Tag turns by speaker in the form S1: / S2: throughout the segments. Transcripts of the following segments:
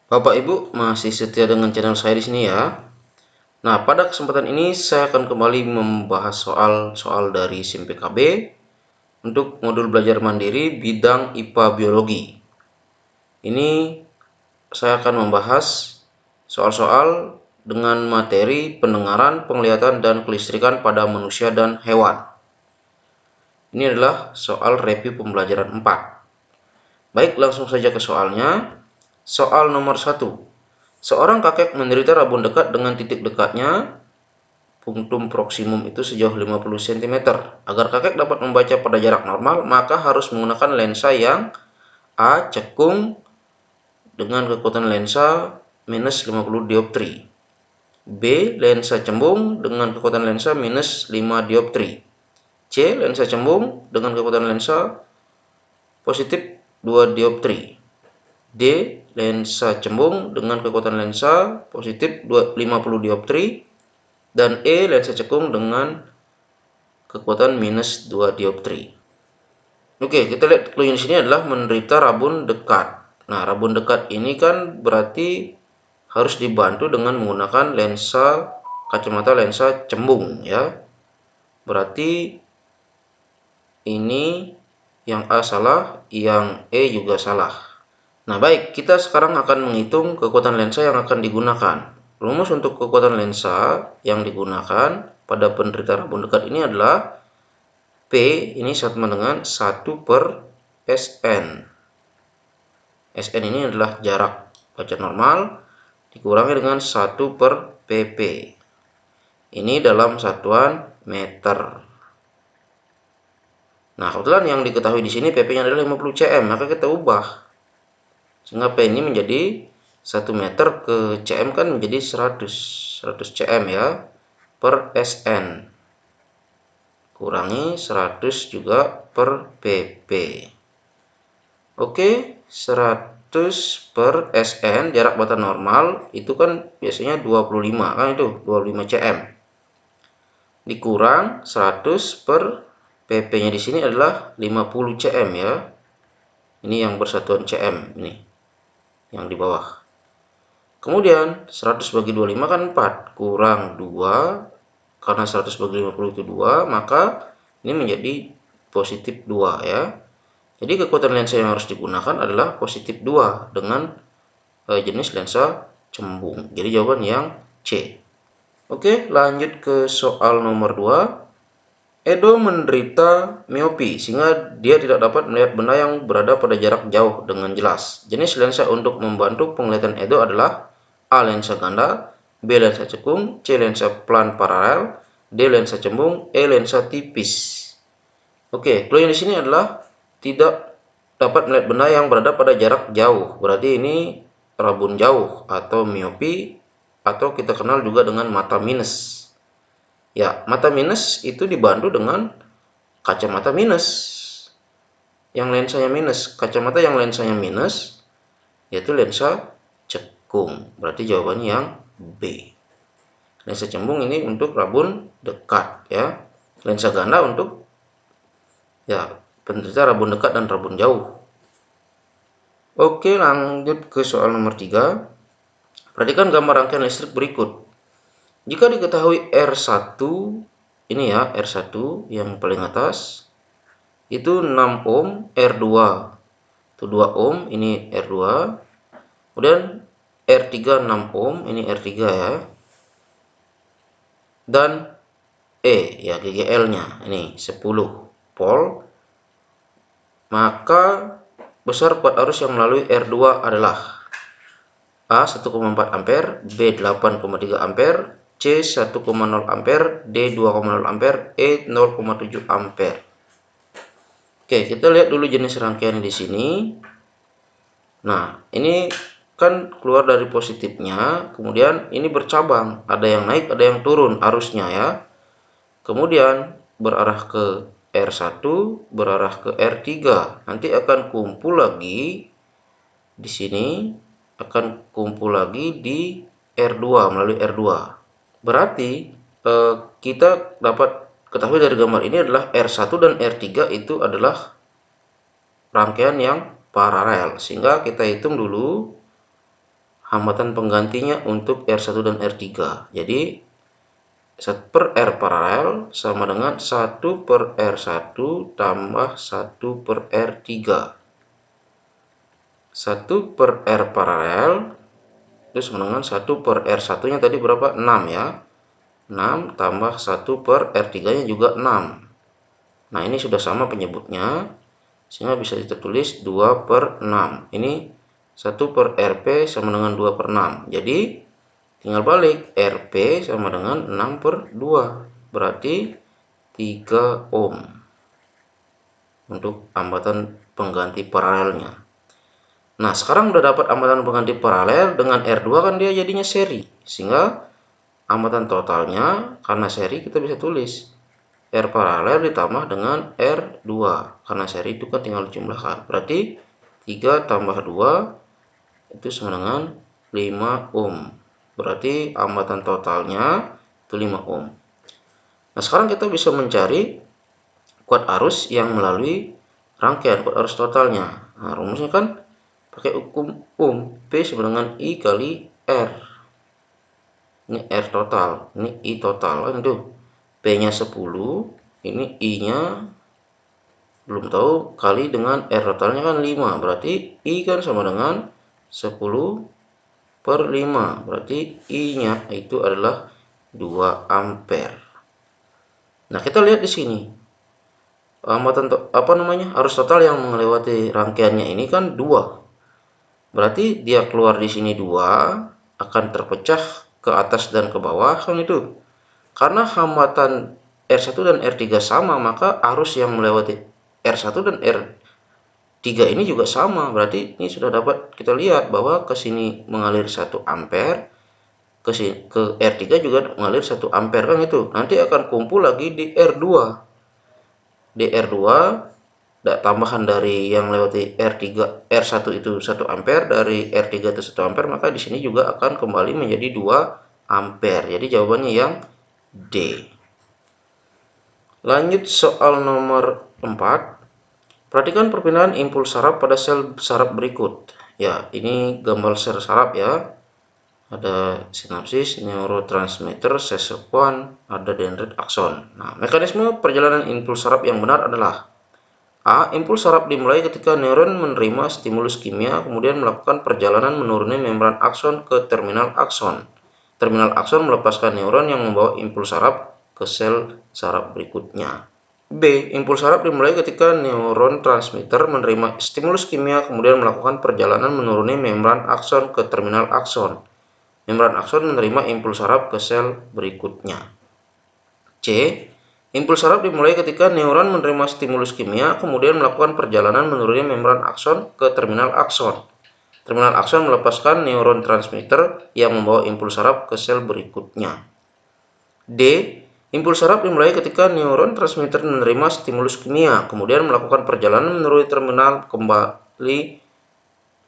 S1: Bapak Ibu masih setia dengan channel saya di sini ya. Nah, pada kesempatan ini saya akan kembali membahas soal-soal dari SIM PKB untuk modul belajar mandiri bidang IPA Biologi. Ini saya akan membahas soal-soal dengan materi pendengaran, penglihatan, dan kelistrikan pada manusia dan hewan. Ini adalah soal review pembelajaran 4. Baik, langsung saja ke soalnya. Soal nomor 1. Seorang kakek menderita rabun dekat dengan titik dekatnya punktum proksimum itu sejauh 50 cm. Agar kakek dapat membaca pada jarak normal, maka harus menggunakan lensa yang A. Cekung dengan kekuatan lensa minus 50 dioptri. B. Lensa cembung dengan kekuatan lensa minus 5 dioptri. C. Lensa cembung dengan kekuatan lensa positif 2 dioptri. D. Lensa cembung dengan kekuatan lensa positif 50 dioptri. Dan E. Lensa cekung dengan kekuatan minus 2 dioptri. Oke, kita lihat clue di sini adalah menderita rabun dekat. Nah, rabun dekat ini kan berarti harus dibantu dengan menggunakan kacamata lensa cembung ya. Berarti ini yang A salah, yang E juga salah. Nah, baik, kita sekarang akan menghitung kekuatan lensa yang akan digunakan. Rumus untuk kekuatan lensa yang digunakan pada penderita rabun dekat ini adalah P ini sama dengan 1 per Sn. Sn ini adalah jarak baca normal dikurangi dengan 1 per pp. Ini dalam satuan meter. Nah, kebetulan yang diketahui di sini pp-nya adalah 50 cm, maka kita ubah. Sehingga P ini menjadi 1 meter ke cm kan menjadi 100 cm ya, per Sn. Kurangi 100 juga per pp. Oke, 100 per Sn, jarak bata normal, itu kan biasanya 25, kan itu 25 cm. Dikurang 100 per pp-nya di sini adalah 50 cm ya. Ini yang bersatuan cm, ini yang di bawah. Kemudian 100 bagi 25 kan 4, kurang 2, karena 100 bagi 50 itu 2, maka ini menjadi positif 2 ya. Jadi kekuatan lensa yang harus digunakan adalah positif 2 dengan jenis lensa cembung. Jadi jawaban yang C. Oke, lanjut ke soal nomor 2. Edo menderita miopi sehingga dia tidak dapat melihat benda yang berada pada jarak jauh dengan jelas. Jenis lensa untuk membantu penglihatan Edo adalah A. Lensa ganda, B. Lensa cekung, C. Lensa plan paralel, D. Lensa cembung, E. Lensa tipis. Oke, clue yang di sini adalah tidak dapat melihat benda yang berada pada jarak jauh. Berarti ini rabun jauh atau miopi, atau kita kenal juga dengan mata minus. Ya, mata minus itu dibantu dengan kacamata minus. Yang lensanya minus, kacamata yang lensanya minus yaitu lensa cekung. Berarti jawabannya yang B. Lensa cembung ini untuk rabun dekat ya. Lensa ganda untuk ya penderita rabun dekat dan rabun jauh. Oke, lanjut ke soal nomor 3. Perhatikan gambar rangkaian listrik berikut. Jika diketahui R1, ini ya R1 yang paling atas, itu 6 ohm, R2 itu 2 ohm, ini R2. Kemudian R3 6 ohm, ini R3 ya. Dan ya GGL-nya ini 10 volt. Maka besar kuat arus yang melalui R2 adalah A 1,4 ampere, B 8,3 ampere, C 1,0 ampere, D 2,0 ampere, E 0,7 ampere. Oke, kita lihat dulu jenis rangkaian di sini. Nah, ini kan keluar dari positifnya, kemudian ini bercabang, ada yang naik, ada yang turun arusnya ya. Kemudian berarah ke R1, berarah ke R3. Nanti akan kumpul lagi di sini, akan kumpul lagi di R2 melalui R2. Berarti kita dapat ketahui dari gambar ini adalah R1 dan R3 itu adalah rangkaian yang paralel. Sehingga kita hitung dulu hambatan penggantinya untuk R1 dan R3. Jadi 1 per R paralel sama dengan 1 per R1 tambah 1 per R3. 1 per R paralel itu sama dengan 1 per R1 nya tadi berapa? 6 ya. 6 tambah 1 per R3 nya juga 6. Nah, ini sudah sama penyebutnya, sehingga bisa ditulis 2 per 6. Ini 1 per RP sama dengan 2 per 6. Jadi, tinggal balik. RP sama dengan 6 per 2. Berarti 3 ohm untuk hambatan pengganti paralelnya. Nah, sekarang udah dapat hambatan pengganti paralel, dengan R2 kan dia jadinya seri. Sehingga hambatan totalnya, karena seri kita bisa tulis R paralel ditambah dengan R2. Karena seri itu kan tinggal dijumlahkan. Berarti 3 tambah 2 itu sama dengan 5 ohm. Berarti hambatan totalnya itu 5 ohm. Nah, sekarang kita bisa mencari kuat arus yang melalui rangkaian, kuat arus totalnya. Nah, rumusnya kan pakai hukum ohm. P sama dengan I kali R. Ini R total, ini I total kan itu. P-nya 10, ini I-nya belum tahu, kali dengan R totalnya kan 5. Berarti I kan sama dengan 10 per 5. Berarti I-nya itu adalah 2 ampere. Nah, kita lihat di sini. Arus total yang melewati rangkaiannya ini kan 2. Berarti dia keluar di sini 2, akan terpecah ke atas dan ke bawah kan itu. Karena hambatan R1 dan R3 sama, maka arus yang melewati R1 dan R3 ini juga sama. Berarti ini sudah dapat kita lihat bahwa ke sini mengalir 1 ampere, ke R3 juga mengalir 1 ampere kan itu. Nanti akan kumpul lagi di R2. Di R2 tambahan dari yang lewati R1 itu 1 ampere, dari R3 itu 1 ampere, maka di sini juga akan kembali menjadi 2 ampere. Jadi jawabannya yang D. Lanjut soal nomor 4. Perhatikan perpindahan impuls saraf pada sel saraf berikut. Ya, ini gambar sel saraf ya. Ada sinapsis, neurotransmitter, sesekuan, ada dendrit, akson. Nah, mekanisme perjalanan impuls saraf yang benar adalah A. Impuls saraf dimulai ketika neuron menerima stimulus kimia, kemudian melakukan perjalanan menuruni membran akson ke terminal akson. Terminal akson melepaskan neuron yang membawa impuls saraf ke sel saraf berikutnya. B. Impuls saraf dimulai ketika neuron transmitter menerima stimulus kimia, kemudian melakukan perjalanan menuruni membran akson ke terminal akson. Membran akson menerima impuls saraf ke sel berikutnya. C. Impuls saraf dimulai ketika neuron menerima stimulus kimia, kemudian melakukan perjalanan menuruni membran akson ke terminal akson. Terminal akson melepaskan neuron transmitter yang membawa impuls saraf ke sel berikutnya. D. Impuls saraf dimulai ketika neuron transmitter menerima stimulus kimia, kemudian melakukan perjalanan menuruni terminal kembali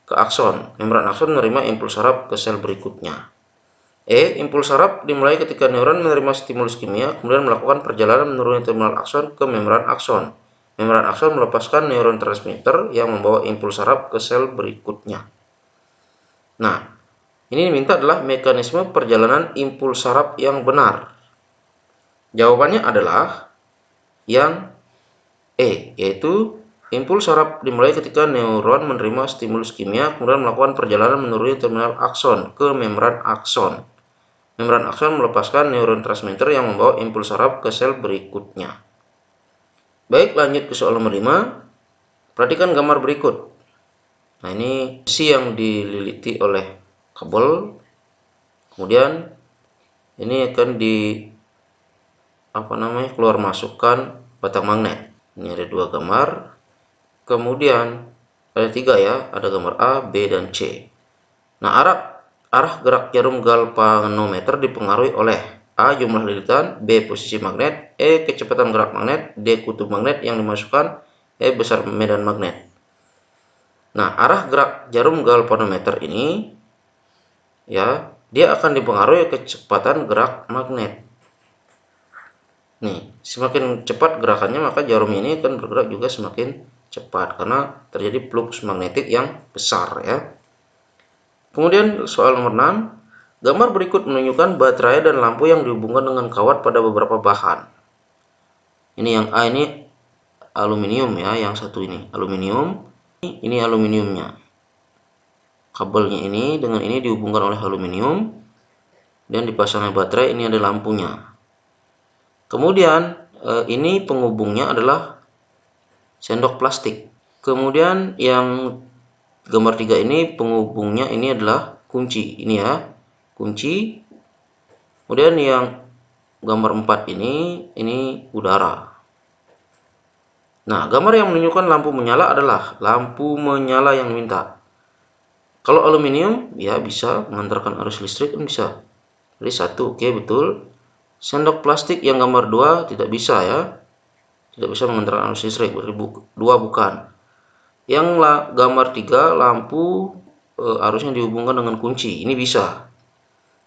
S1: ke akson. Membran akson menerima impuls saraf ke sel berikutnya. E. Impuls saraf dimulai ketika neuron menerima stimulus kimia, kemudian melakukan perjalanan menuruni terminal akson ke membran akson. Membran akson melepaskan neuron transmitter yang membawa impuls saraf ke sel berikutnya. Nah, ini diminta adalah mekanisme perjalanan impuls saraf yang benar. Jawabannya adalah yang E, yaitu impuls saraf dimulai ketika neuron menerima stimulus kimia, kemudian melakukan perjalanan menuruni terminal akson ke membran akson. Membran akson melepaskan neuron transmitter yang membawa impuls saraf ke sel berikutnya. Baik, lanjut ke soal nomor 5. Perhatikan gambar berikut. Nah, ini besi yang dililiti oleh kabel. Kemudian ini akan keluar masukkan batang magnet. Ini ada 2 gambar. Kemudian ada 3 ya, ada gambar A, B, dan C. Nah, arah gerak jarum galvanometer dipengaruhi oleh A. Jumlah lilitan, B. Posisi magnet, E. Kecepatan gerak magnet, D. Kutub magnet yang dimasukkan, E. Besar medan magnet. Nah, arah gerak jarum galvanometer ini ya, dia akan dipengaruhi kecepatan gerak magnet. Nih, semakin cepat gerakannya maka jarum ini akan bergerak juga semakin cepat karena terjadi flux magnetik yang besar ya. Kemudian soal nomor 6. Gambar berikut menunjukkan baterai dan lampu yang dihubungkan dengan kawat pada beberapa bahan. Ini yang A ini aluminium ya, yang satu ini aluminium. Ini aluminiumnya. Kabelnya ini dengan ini dihubungkan oleh aluminium dan dipasangnya baterai, ini ada lampunya. Kemudian ini penghubungnya adalah sendok plastik. Kemudian yang gambar 3 ini penghubungnya ini adalah kunci, ini ya, kunci. Kemudian yang gambar 4 ini udara. Nah, gambar yang menunjukkan lampu menyala adalah lampu menyala yang diminta. Kalau aluminium ya bisa mengantarkan arus listrik, kan bisa. Jadi 1 oke, betul. Sendok plastik yang gambar 2 tidak bisa ya. Tidak bisa mengantarkan arus listrik, berarti 2 bukan. Yang gambar 3 lampu arusnya dihubungkan dengan kunci, ini bisa.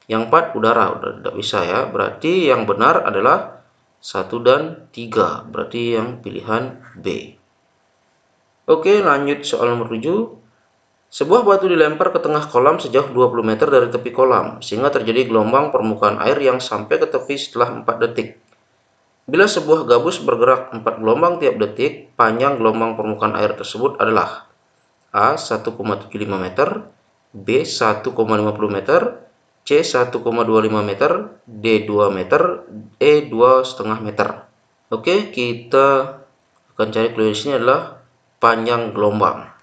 S1: Yang 4 udara, udah tidak bisa ya. Berarti yang benar adalah 1 dan 3, berarti yang pilihan B. Oke, lanjut soal nomor 7. Sebuah batu dilempar ke tengah kolam sejauh 20 meter dari tepi kolam, sehingga terjadi gelombang permukaan air yang sampai ke tepi setelah 4 detik. Bila sebuah gabus bergerak 4 gelombang tiap detik, panjang gelombang permukaan air tersebut adalah A. 1,75 meter, B. 1,50 meter, C. 1,25 meter, D. 2 meter, E. 2,5 meter. Oke, kita akan cari clue di sini adalah panjang gelombang.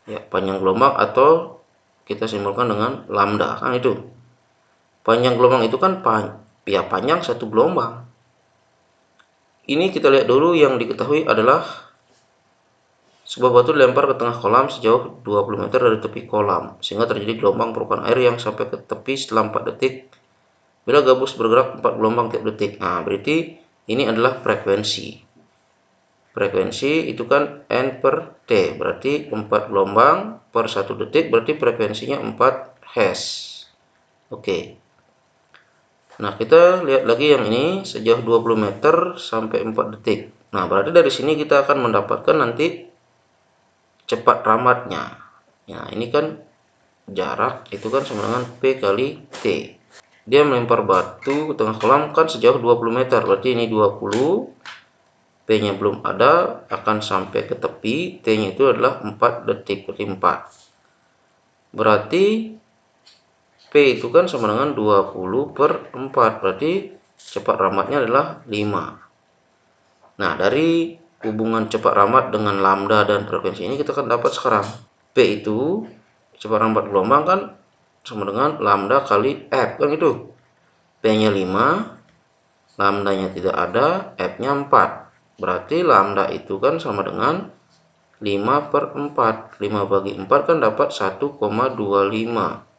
S1: Ya, panjang gelombang atau kita simbolkan dengan lambda, kan itu. Panjang gelombang itu kan panjang satu gelombang. Ini kita lihat dulu, yang diketahui adalah sebuah batu dilempar ke tengah kolam sejauh 20 meter dari tepi kolam, sehingga terjadi gelombang permukaan air yang sampai ke tepi setelah 4 detik. Bila gabus bergerak 4 gelombang tiap detik. Nah, berarti ini adalah frekuensi. Frekuensi itu kan N per T, berarti 4 gelombang per 1 detik, berarti frekuensinya 4 Hz. Oke. Nah, kita lihat lagi yang ini sejauh 20 meter sampai 4 detik. Nah, berarti dari sini kita akan mendapatkan nanti cepat ramatnya. Ya, ini kan jarak itu kan sama dengan P kali T. Dia melempar batu ke tengah kolam kan sejauh 20 meter, berarti ini 20. P-nya belum ada, akan sampai ke tepi. T-nya itu adalah 4 detik, berarti 4. Berarti P itu kan sama dengan 20 per 4, berarti cepat ramatnya adalah 5. Nah, dari hubungan cepat ramat dengan lambda dan frekuensi ini kita akan dapat sekarang. P itu cepat ramat gelombang kan sama dengan lambda kali F, kan itu. P-nya 5, lambdanya tidak ada, F-nya 4. Berarti lambda itu kan sama dengan 5 per 4. 5 bagi 4 kan dapat 1,25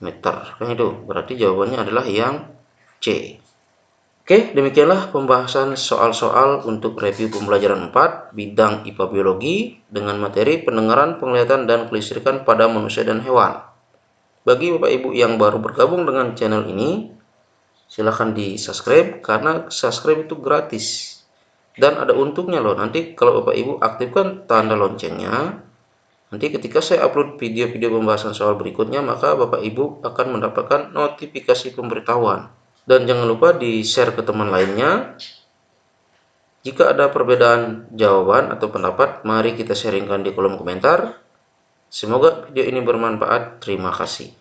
S1: meter, kan itu. Berarti jawabannya adalah yang C. Oke, demikianlah pembahasan soal-soal untuk review pembelajaran 4 bidang IPA Biologi dengan materi pendengaran, penglihatan, dan kelistrikan pada manusia dan hewan. Bagi Bapak Ibu yang baru bergabung dengan channel ini, silahkan di subscribe karena subscribe itu gratis. Dan ada untungnya loh, nanti kalau Bapak Ibu aktifkan tanda loncengnya, nanti ketika saya upload video-video pembahasan soal berikutnya, maka Bapak Ibu akan mendapatkan notifikasi pemberitahuan. Dan jangan lupa di-share ke teman lainnya. Jika ada perbedaan jawaban atau pendapat, mari kita sharingkan di kolom komentar. Semoga video ini bermanfaat. Terima kasih.